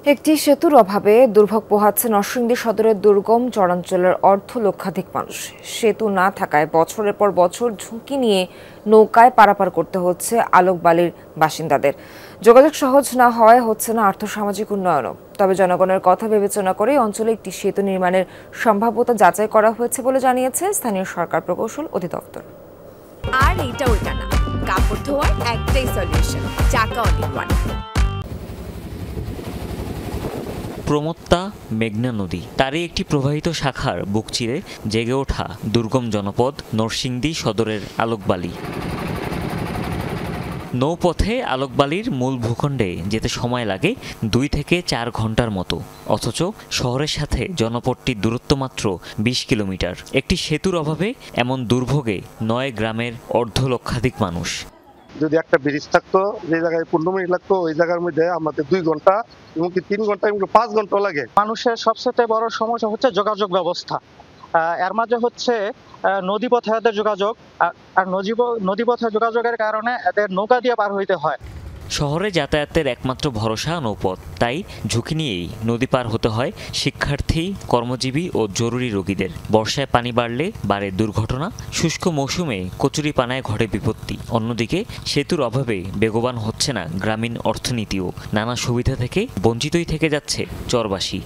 একটি সেতুর অভাবে দুর্ভোগ পোহাচ্ছে নরসিংদী সদরের দুর্গম চরাঞ্চলের লক্ষাধিক মানুষ। সেতু না থাকায় বছরের পর বছর ঝুঁকি নিয়ে নৌকায় পারাপার করতে হচ্ছে আলোকবালির বাসিন্দাদের। যোগাযোগ সহজ না হওয়ায় হচ্ছে না আর্থসামাজিক উন্নয়নও। তবে জনগণের কথা বিবেচনা করে অঞ্চলে একটি সেতু নির্মাণের সম্ভাব্যতা যাচাই করা হয়েছে বলে জানিয়েছে স্থানীয় সরকার প্রকৌশল অধিদপ্তর। আর এইটা ওইটা না, কাপড় ধোয়ার একটাই সলিউশন, চাকা অল ইন ওয়ান। প্রমত্তা মেঘনা নদী, তারই একটি প্রবাহিত শাখার বুক চিরে জেগে ওঠা দুর্গম জনপদ নরসিংদী সদরের আলোকবালি। নৌপথে আলোকবালির মূল ভূখণ্ডে যেতে সময় লাগে 2 থেকে 4 ঘন্টার মতো, অথচ শহরের সাথে জনপদটির দূরত্ব মাত্র 20 কিলোমিটার। একটি সেতুর অভাবে এমন দুর্ভোগে 9 গ্রামের লক্ষাধিক মানুষ। যদি একটা ব্রিজ থাকতো, যে জায়গায় 15 মিনিট লাগতো ওই জায়গার মধ্যে আমাদের 2 ঘন্টা এমনকি 3 ঘন্টা এমনকি 5 ঘন্টা লাগে। মানুষের সবচেয়ে বড় সমস্যা হচ্ছে যোগাযোগ ব্যবস্থা। এর মাঝে হচ্ছে নদীপথে এদের যোগাযোগ, আর নদীপথে যোগাযোগের কারণে এদের নৌকা দিয়ে পার হইতে হয়। শহরে যাতায়াতের একমাত্র ভরসা নৌপথ, তাই ঝুঁকি নিয়েই নদী পার হতে হয় শিক্ষার্থী, কর্মজীবী ও জরুরি রোগীদের। বর্ষায় পানি বাড়লে বাড়ে দুর্ঘটনা, শুষ্ক মৌসুমে কচুরিপানায় ঘটে বিপত্তি। অন্যদিকে সেতুর অভাবে বেগবান হচ্ছে না গ্রামীণ অর্থনীতিও, নানা সুবিধা থেকে বঞ্চিতই থেকে যাচ্ছে চরবাসী।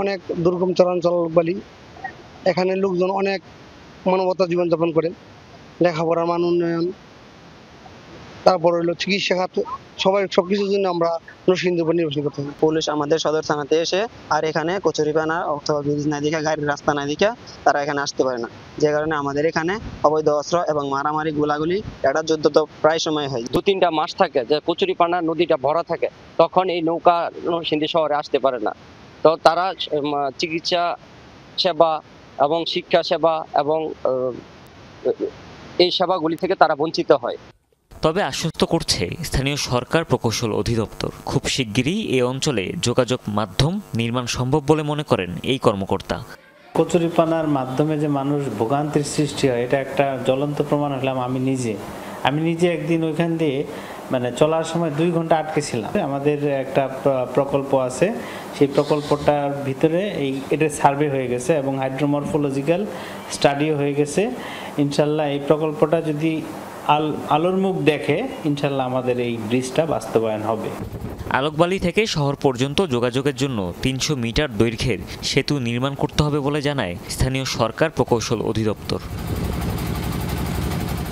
অনেক দুর্গম চরাঞ্চল বালি, এখানে লোকজন অনেক মানবতা জীবনযাপন করে, লেখাপড়ার মান উন্নয়ন, তারপর হলো চিকিৎসা খাত, সবাই সবকিছুর জন্য আমরা নরসিংদীর উপর নির্ভরশীল করতে হবে। পুলিশ আমাদের সদর থানাতে এসে আর এখানে কচুরিপানা অথবা ব্রিজ না দিকে, গাড়ির রাস্তা না দিকে তারা এখানে আসতে পারে না, যে কারণে আমাদের এখানে অবৈধ অস্ত্র এবং মারামারি, গোলাগুলি, এটা যুদ্ধ তো প্রায় সময় হয়। 2-3টা মাস থাকে যে কচুরিপানা নদীটা ভরা থাকে, তখন এই নৌকা নরসিংদী শহরে আসতে পারে না। তো তারা চিকিৎসা সেবা এবং শিক্ষা সেবা এবং এই সেবাগুলি থেকে তারা বঞ্চিত হয়। তবে আশ্বস্ত করছে স্থানীয় সরকার প্রকৌশল অধিদপ্তর, খুব শিগগিরই এই অঞ্চলে যোগাযোগ মাধ্যম নির্মাণ সম্ভব বলে মনে করেন এই কর্মকর্তা। কচুরিপানার মাধ্যমে যে মানুষ ভোগান্তির সৃষ্টি হয়, এটা একটা জ্বলন্ত প্রমাণ হলাম আমি নিজে একদিন ওইখান দিয়ে চলার সময় 2 ঘন্টা আটকে ছিলাম। আমাদের একটা প্রকল্প আছে, সেই প্রকল্পটার ভিতরে এটা সার্ভে হয়ে গেছে এবং হাইড্রোমরফোলজিক্যাল স্টাডিও হয়ে গেছে। ইনশাল্লাহ এই প্রকল্পটা যদি আলোর মুখ দেখে, ইনশাল্লাহ আমাদের এই ব্রিজটা বাস্তবায়ন হবে। আলোকবালি থেকে শহর পর্যন্ত যোগাযোগের জন্য 300 মিটার দৈর্ঘ্যের সেতু নির্মাণ করতে হবে বলে জানায় স্থানীয় সরকার প্রকৌশল অধিদপ্তর।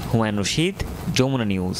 হুমায়ুন রশিদ, যমুনা নিউজ।